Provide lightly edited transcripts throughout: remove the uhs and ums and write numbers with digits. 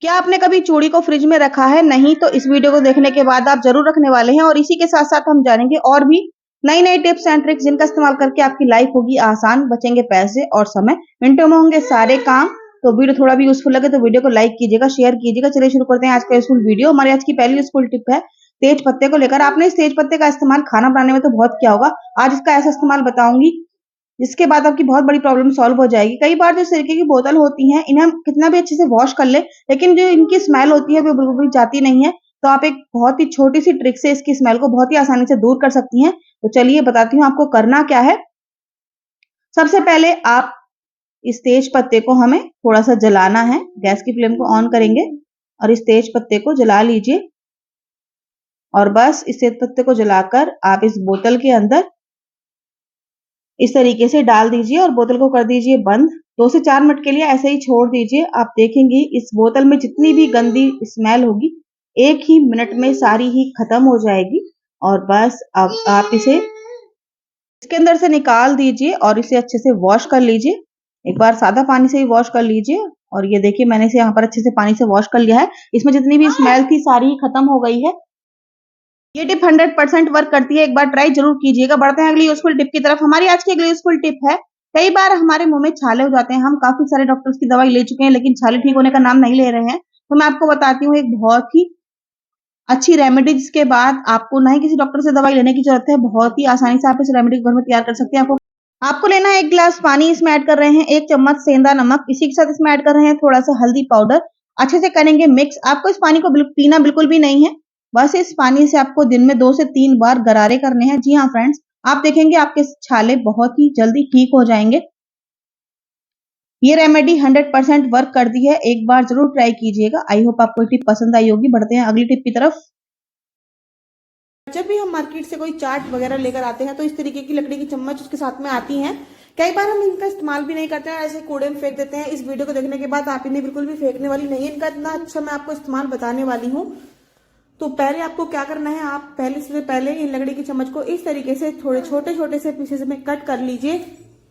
क्या आपने कभी चूड़ी को फ्रिज में रखा है? नहीं तो इस वीडियो को देखने के बाद आप जरूर रखने वाले हैं और इसी के साथ साथ हम जानेंगे और भी नई नई टिप्स एंड ट्रिक्स जिनका इस्तेमाल करके आपकी लाइफ होगी आसान, बचेंगे पैसे और समय, मिनटों में होंगे सारे काम। तो वीडियो थोड़ा भी यूजफुल लगे तो वीडियो को लाइक कीजिएगा, शेयर कीजिएगा। चलिए शुरू करते हैं आज का यूजफुल वीडियो। हमारी आज की पहली यूजफुल टिप है तेज पत्ते को लेकर। आपने इस तेज पत्ते का इस्तेमाल खाना बनाने में तो बहुत किया होगा, आज इसका ऐसा इस्तेमाल बताऊंगी जिसके बाद आपकी बहुत बड़ी प्रॉब्लम सॉल्व हो जाएगी। कई बार जो सिरके की बोतल होती हैं, इन्हें हम कितना भी अच्छे से वॉश कर ले, लेकिन जो इनकी स्मेल होती है वो बिल्कुल भी जाती नहीं है। तो आप एक बहुत ही छोटी सी ट्रिक से इसकी स्मेल को बहुत ही आसानी से दूर कर सकती हैं। तो चलिए बताती हूँ आपको करना क्या है। सबसे पहले आप इस तेज पत्ते को हमें थोड़ा सा जलाना है। गैस की फ्लेम को ऑन करेंगे और इस तेज पत्ते को जला लीजिए। और बस इस तेज पत्ते को जलाकर आप इस बोतल के अंदर इस तरीके से डाल दीजिए और बोतल को कर दीजिए बंद। 2 से 4 मिनट के लिए ऐसे ही छोड़ दीजिए। आप देखेंगे इस बोतल में जितनी भी गंदी स्मेल होगी एक ही मिनट में सारी ही खत्म हो जाएगी। और बस अब आप इसे इसके अंदर से निकाल दीजिए और इसे अच्छे से वॉश कर लीजिए। एक बार सादा पानी से ही वॉश कर लीजिए। और ये देखिए मैंने इसे यहाँ पर अच्छे से पानी से वॉश कर लिया है। इसमें जितनी भी स्मेल थी सारी ही खत्म हो गई है। ये टिप 100% वर्क करती है, एक बार ट्राई जरूर कीजिएगा। बढ़ते हैं अगली यूजफुल टिप की तरफ। हमारी आज की अगली यूजफुल टिप है, कई बार हमारे मुंह में छाले हो जाते हैं। हम काफी सारे डॉक्टर्स की दवाई ले चुके हैं लेकिन छाले ठीक होने का नाम नहीं ले रहे हैं। तो मैं आपको बताती हूँ एक बहुत ही अच्छी रेमेडी जिसके बाद आपको ना ही किसी डॉक्टर से दवाई लेने की जरूरत है। बहुत ही आसानी से आप इस रेमेडी को घर में तैयार कर सकते हैं। आपको लेना है 1 गिलास पानी, इसमें ऐड कर रहे हैं 1 चम्मच सेंधा नमक, इसी के साथ इसमें ऐड कर रहे हैं थोड़ा सा हल्दी पाउडर। अच्छे से करेंगे मिक्स। आपको इस पानी को पीना बिल्कुल भी नहीं है, बस इस पानी से आपको दिन में 2 से 3 बार गरारे करने हैं। जी हाँ फ्रेंड्स, आप देखेंगे आपके छाले बहुत ही जल्दी ठीक हो जाएंगे। ये रेमेडी 100% वर्क करती है, एक बार जरूर ट्राई कीजिएगा। आई होप आपको टिप पसंद आई होगी। बढ़ते हैं अगली टिप की तरफ। जब भी हम मार्केट से कोई चाट वगैरह लेकर आते हैं तो इस तरीके की लकड़ी की चम्मच उसके साथ में आती हैं। कई बार हम इनका इस्तेमाल भी नहीं करते हैं, ऐसे कूड़े में फेंक देते हैं। इस वीडियो को देखने के बाद आप इन्हें बिल्कुल भी फेंकने वाली नहीं है, इनका इतना अच्छा मैं आपको इस्तेमाल बताने वाली हूँ। तो पहले आपको क्या करना है, आप सबसे पहले इन लकड़ी की चम्मच को इस तरीके से थोड़े छोटे छोटे से पीसेस में कट कर लीजिए।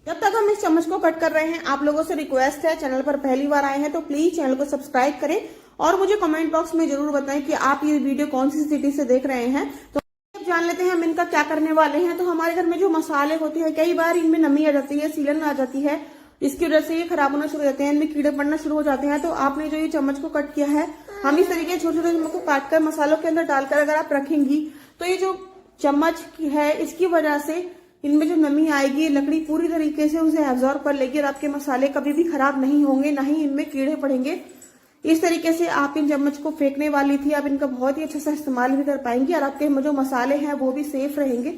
जब तक हम इस चम्मच को कट कर रहे हैं, आप लोगों से रिक्वेस्ट है, चैनल पर पहली बार आए हैं तो प्लीज चैनल को सब्सक्राइब करें और मुझे कमेंट बॉक्स में जरूर बताएं कि आप ये वीडियो कौन सी सिटी से देख रहे हैं। तो जान लेते हैं हम इनका क्या करने वाले हैं। तो हमारे घर में जो मसाले होते हैं, कई बार इनमें नमी आ जाती है, सीलन आ जाती है, इसकी वजह से ये खराब होना शुरू हो जाते हैं, इनमें कीड़े पड़ना शुरू हो जाते हैं। तो आपने जो ये चम्मच को कट किया है, हम इस तरीके छोटे छोटे चम्मच को काटकर मसालों के अंदर डालकर अगर आप रखेंगी तो ये जो चम्मच है इसकी वजह से इनमें जो नमी आएगी लकड़ी पूरी तरीके से उसे एब्जॉर्ब कर लेगी और आपके मसाले कभी भी खराब नहीं होंगे, ना ही इनमें कीड़े पड़ेंगे। इस तरीके से आप इन चम्मच को फेंकने वाली थी, आप इनका बहुत ही अच्छे से इस्तेमाल भी कर पाएंगे और आपके जो मसाले हैं वो भी सेफ रहेंगे,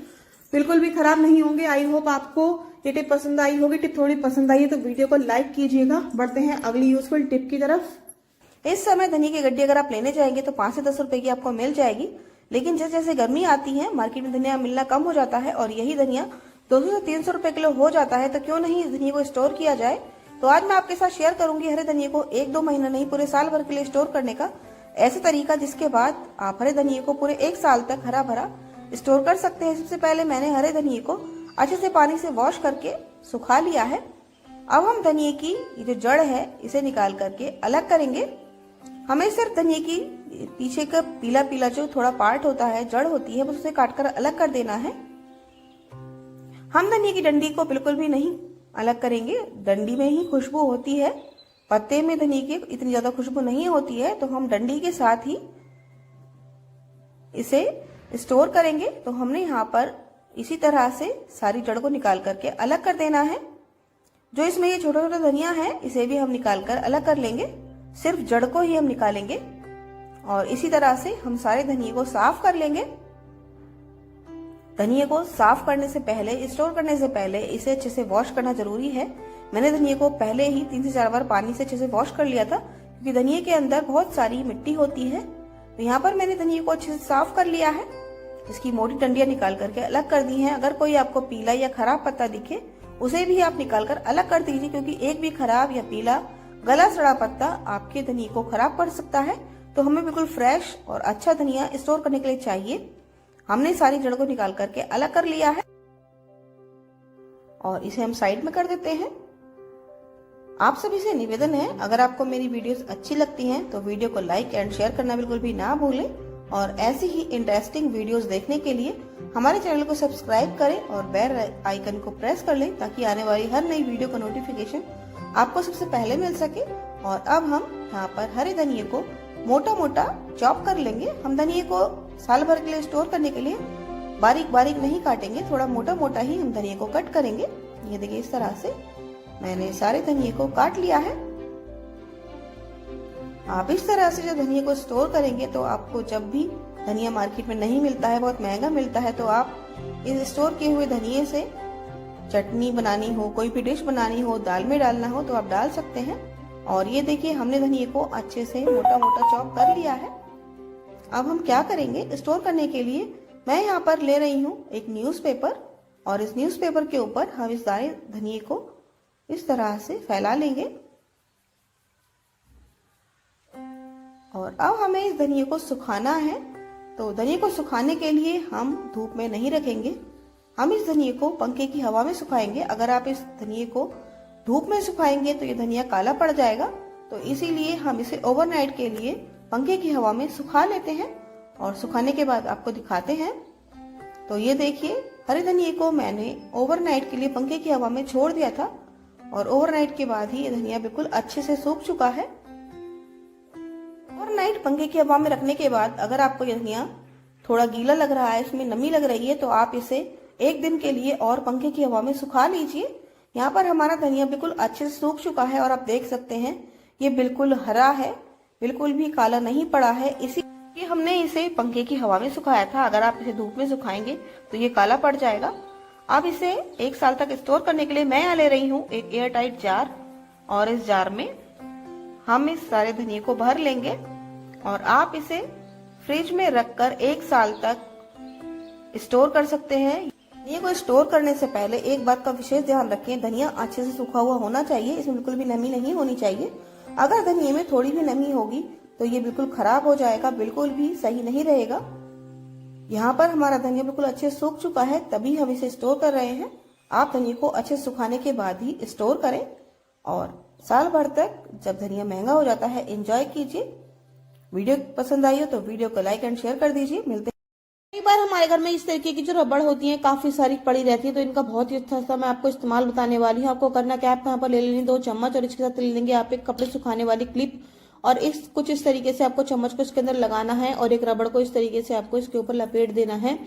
बिल्कुल भी खराब नहीं होंगे। आई होप आपको ये टिप पसंद आई होगी। टिप थोड़ी पसंद आई है तो वीडियो को लाइक कीजिएगा। बढ़ते हैं अगली यूजफुल टिप की तरफ। इस समय धनिया की गड्डी अगर आप लेने जाएंगे तो 5 से 10 रुपए की आपको मिल जाएगी, लेकिन जैसे जैसे गर्मी आती है मार्केट में धनिया मिलना कम हो जाता है और यही धनिया 200 से 300 रुपए किलो हो जाता है। तो क्यों नहीं इस धनिया को स्टोर किया जाए। तो आज मैं आपके साथ शेयर करूंगी हरे धनिया को 1-2 महीना नहीं पूरे साल भर के लिए स्टोर करने का ऐसा तरीका, जिसके बाद आप हरे धनिया को पूरे 1 साल तक हरा भरा स्टोर कर सकते हैं। सबसे पहले मैंने हरे धनिया को अच्छे से पानी से वॉश करके सुखा लिया है। अब हम धनिया की ये जो जड़ है इसे निकाल करके अलग करेंगे। हमें सिर्फ धनिया की पीछे का पीला पीला जो थोड़ा पार्ट होता है, जड़ होती है, बस उसे काटकर अलग कर देना है। हम धनिया की डंडी को बिल्कुल भी नहीं अलग करेंगे, डंडी में ही खुशबू होती है, पत्ते में धनिया की इतनी ज्यादा खुशबू नहीं होती है। तो हम डंडी के साथ ही इसे स्टोर करेंगे। तो हमने यहाँ पर इसी तरह से सारी जड़ को निकाल करके अलग कर देना है। जो इसमें ये छोटा छोटा धनिया है इसे भी हम निकाल कर अलग कर लेंगे, सिर्फ जड़ को ही हम निकालेंगे। और इसी तरह से हम सारे धनिया को साफ कर लेंगे। धनिया को साफ करने से पहले, स्टोर करने से पहले इसे अच्छे से वॉश करना जरूरी है। मैंने धनिया को पहले ही 3 से 4 बार पानी से अच्छे से वॉश कर लिया था, क्योंकि धनिया के अंदर बहुत सारी मिट्टी होती है। तो यहाँ पर मैंने धनिया को अच्छे से साफ कर लिया है, इसकी मोटी डंडियां निकाल करके अलग कर दी हैं। अगर कोई आपको पीला या खराब पत्ता दिखे उसे भी आप निकाल कर अलग कर दीजिए, क्योंकि एक भी खराब या पीला गला सड़ा पत्ता आपके धनिया को खराब कर सकता है। तो हमें बिल्कुल फ्रेश और अच्छा धनिया स्टोर करने के लिए चाहिए। हमने सारी जड़ को निकाल करके अलग कर लिया है और इसे हम साइड में कर देते हैं। आप सभी से निवेदन है, अगर आपको मेरी वीडियोस अच्छी लगती हैं तो वीडियो को लाइक एंड शेयर करना बिल्कुल भी ना भूलें और ऐसी ही इंटरेस्टिंग वीडियोस देखने के लिए हमारे चैनल को सब्सक्राइब करें और बेल आइकन को प्रेस कर लें ताकि आने वाली हर नई वीडियो का नोटिफिकेशन आपको सबसे पहले मिल सके। और अब हम यहाँ पर हरे धनिये को मोटा मोटा चॉप कर लेंगे। हम धनिये को साल भर के लिए स्टोर करने के लिए बारीक बारीक नहीं काटेंगे, थोड़ा मोटा मोटा ही हम धनिये को कट करेंगे। ये देखिए इस तरह से मैंने सारे धनिये को काट लिया है। आप इस तरह से जब धनिये को स्टोर करेंगे तो आपको जब भी धनिया मार्केट में नहीं मिलता है, बहुत महंगा मिलता है, तो आप इस स्टोर किए हुए धनिये से चटनी बनानी हो, कोई भी डिश बनानी हो, दाल में डालना हो तो आप डाल सकते हैं। और ये देखिए हमने धनिये को अच्छे से मोटा मोटा चॉप कर लिया है। अब हम क्या करेंगे, स्टोर करने के लिए मैं यहाँ पर ले रही हूँ एक न्यूज़पेपर और इस न्यूज़पेपर के ऊपर हम इस सारे धनिये को इस तरह से फैला लेंगे। और अब हमें इस धनिये को सुखाना है। तो धनिये को सुखाने के लिए हम धूप में नहीं रखेंगे, हम इस धनिये को पंखे की हवा में सुखाएंगे। अगर आप इस धनिये को धूप में सुखाएंगे तो ये धनिया काला पड़ जाएगा, तो इसीलिए हम इसे ओवरनाइट के लिए पंखे की हवा में सुखा लेते हैं और सुखाने के बाद आपको दिखाते हैं। तो ये देखिए हरे धनिये को मैंने ओवरनाइट के लिए पंखे की हवा में छोड़ दिया था और ओवरनाइट के बाद ही ये धनिया बिल्कुल अच्छे से सूख चुका है। ओवरनाइट पंखे की हवा में रखने के बाद अगर आपको ये धनिया थोड़ा गीला लग रहा है, इसमें नमी लग रही है, तो आप इसे एक दिन के लिए और पंखे की हवा में सुखा लीजिए। यहाँ पर हमारा धनिया बिल्कुल अच्छे से सूख चुका है और आप देख सकते हैं ये बिल्कुल हरा है, बिल्कुल भी काला नहीं पड़ा है। इसीलिए हमने इसे पंखे की हवा में सुखाया था। अगर आप इसे धूप में सुखाएंगे तो ये काला पड़ जाएगा। अब इसे 1 साल तक स्टोर करने के लिए मैं यहाँ ले रही हूँ एक एयर टाइट जार और इस जार में हम इस सारे धनिये को भर लेंगे और आप इसे फ्रिज में रखकर 1 साल तक स्टोर कर सकते हैं। धनिये को स्टोर करने से पहले एक बात का विशेष ध्यान रखें, धनिया अच्छे से सूखा हुआ होना चाहिए, इसमें बिल्कुल भी नमी नहीं होनी चाहिए। अगर धनिये में थोड़ी भी नमी होगी तो ये बिल्कुल खराब हो जाएगा, बिल्कुल भी सही नहीं रहेगा। यहाँ पर हमारा धनिया बिल्कुल अच्छे से सूख चुका है, तभी हम इसे स्टोर कर रहे हैं। आप धनिये को अच्छे से सुखाने के बाद ही स्टोर करें और साल भर तक जब धनिया महंगा हो जाता है एंजॉय कीजिए। वीडियो पसंद आई हो तो वीडियो को लाइक एंड शेयर कर दीजिए। मिलते हैं। कई बार हमारे घर में इस तरीके की जो रबड़ होती है काफी सारी पड़ी रहती है, तो इनका बहुत ही अच्छा सा मैं आपको इस्तेमाल बताने वाली हूँ। आपको करना क्या है, आप यहाँ पर ले लेंगे 2 चम्मच और इसके साथ ले लेंगे आप एक कपड़े सुखाने वाली क्लिप और इस तरीके से आपको चम्मच को इसके अंदर लगाना है और एक रबड़ को इस तरीके से आपको इसके ऊपर लपेट देना है।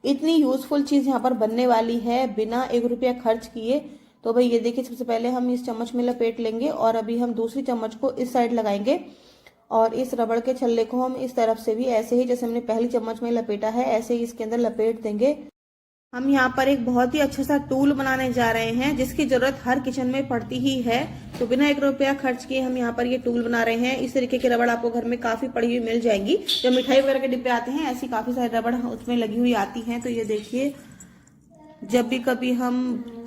इतनी यूजफुल चीज यहाँ पर बनने वाली है बिना 1 रुपया खर्च किए। तो भाई ये देखिए सबसे पहले हम इस चम्मच में लपेट लेंगे और अभी हम दूसरी चम्मच को इस साइड लगाएंगे और इस रबड़ के छल्ले को हम इस तरफ से भी ऐसे ही जैसे हमने पहली चम्मच में लपेटा है ऐसे ही इसके अंदर लपेट देंगे। हम यहाँ पर एक बहुत ही अच्छा सा टूल बनाने जा रहे हैं जिसकी जरूरत हर किचन में पड़ती ही है। तो बिना 1 रुपया खर्च किए हम यहाँ पर ये टूल बना रहे हैं। इस तरीके की रबड़ आपको घर में काफी पड़ी हुई मिल जाएंगी। जो मिठाई वगैरह के डिब्बे आते हैं ऐसी काफी सारी रबड़ उसमें लगी हुई आती हैं। तो ये देखिए जब भी कभी हम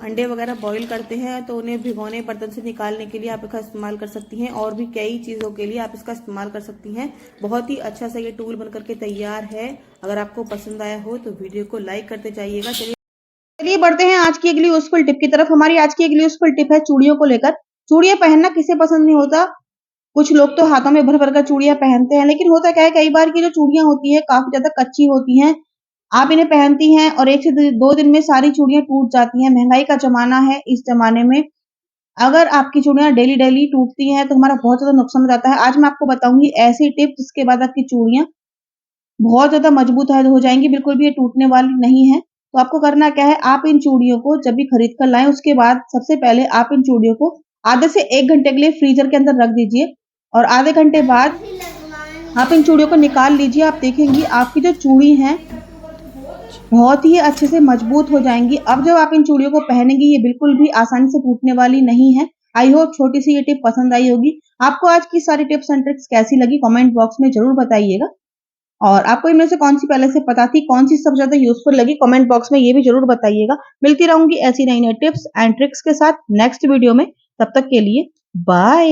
अंडे वगैरह बॉईल करते हैं तो उन्हें भिगोने बर्तन से निकालने के लिए आप इसका इस्तेमाल कर सकती हैं और भी कई चीजों के लिए आप इसका इस्तेमाल कर सकती हैं। बहुत ही अच्छा सा ये टूल बनकर के तैयार है। अगर आपको पसंद आया हो तो वीडियो को लाइक करते जाइएगा। चलिए बढ़ते हैं आज की अगली यूजफुल टिप की तरफ। हमारी आज की अगली यूजफुल टिप है चूड़ियों को लेकर। चूड़ियां पहनना किसे पसंद नहीं होता। कुछ लोग तो हाथों में भर भर कर चूड़ियां पहनते हैं, लेकिन होता क्या है कई बार की जो चूड़ियां होती है काफी ज्यादा कच्ची होती हैं। आप इन्हें पहनती हैं और 1 से 2 दिन में सारी चूड़ियां टूट जाती हैं। महंगाई का जमाना है, इस जमाने में अगर आपकी चूड़ियां डेली डेली टूटती हैं तो हमारा बहुत ज्यादा नुकसान हो जाता है। आज मैं आपको बताऊंगी ऐसी टिप जिसके बाद आपकी चूड़ियां बहुत ज्यादा मजबूत हो जाएंगी, बिल्कुल भी ये टूटने वाली नहीं है। तो आपको करना क्या है, आप इन चूड़ियों को जब भी खरीद कर लाएं उसके बाद सबसे पहले आप इन चूड़ियों को आधे से 1 घंटे के लिए फ्रीजर के अंदर रख दीजिए और आधे घंटे बाद आप इन चूड़ियों को निकाल लीजिए। आप देखेंगी आपकी जो चूड़ी हैं बहुत ही अच्छे से मजबूत हो जाएंगी। अब जब आप इन चूड़ियों को पहनेंगी ये बिल्कुल भी आसानी से टूटने वाली नहीं है। आई होप छोटी सी ये टिप पसंद आई होगी। आपको आज की सारी टिप्स एंड ट्रिक्स कैसी लगी कमेंट बॉक्स में जरूर बताइएगा और आपको इनमें से कौन सी पहले से पता थी, कौन सी सबसे ज्यादा यूजफुल लगी कमेंट बॉक्स में ये भी जरूर बताइएगा। मिलती रहूंगी ऐसी नई नई टिप्स एंड ट्रिक्स के साथ नेक्स्ट वीडियो में। तब तक के लिए बाय।